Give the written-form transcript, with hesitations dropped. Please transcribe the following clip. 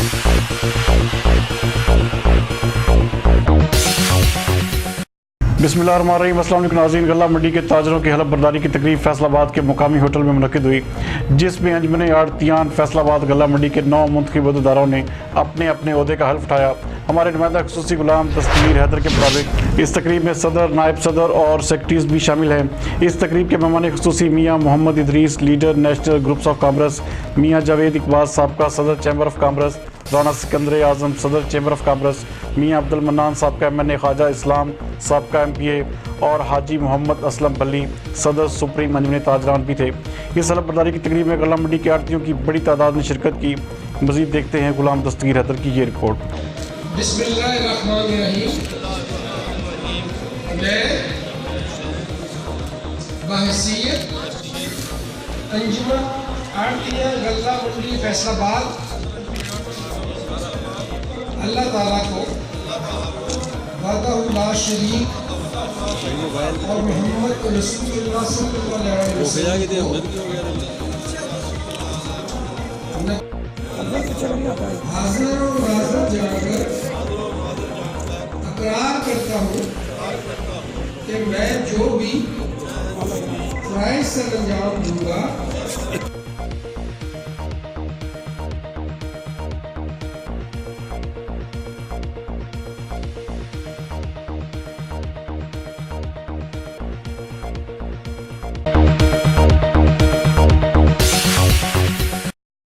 بسم اللہ الرحمن الرحیم۔ السلام علیکم ناظرین۔ غلہ منڈی کے تاجروں کی حلف برداری کی تقریب فیصل آباد کے مقامی ہوٹل میں منعقد ہوئی، جس میں انجمن آڑھتیاں فیصل آباد غلہ منڈی کے 9 منتخب عہدیداروں نے اپنے اپنے عہدے کا حلف اٹھایا۔ ہمارے نمائندہ خصوصی غلام تقریب حیدر کے مطابق اس تقریب میں صدر، نائب صدر اور سیکرٹریز بھی شامل ہیں۔ اس تقریب کے مہمان خصوصی Mian Muhammad Idrees, leader national groups of commerce, Mian Javed Iqbal, سابقہ صدر chamber of commerce, Rana Sikandar Azam, صدر چیمبر آف کامرس، میاں عبد المنان، سابقہ MNA، خواجہ اسلام، سابقہ MPA، اور حاجی محمد اسلم بلی، صدر سپریم انجمن تاجران بھی تھے۔ اس حلف برداری کی تقریب میں غلہ منڈی کے آڑھتیوں کی بڑی تعداد نے شرکت کی۔ مزید دیکھتے ہیں غلام تقریب حیدر کی یہ رپورٹ۔ بسم اللہ الرحمن الرحیم۔ میں بحیثیت انجمن آڑھتیاں غلہ منڈی فیصل آباد اللہ تعالیٰ کو وحدہ لا شریک اور محمد رسول اللہ صلی اللہ علیہ وسلم حاضر و ناظر جا کر اقرار کرتا ہوں کہ میں جو بھی فرائض سر انجام دوں گا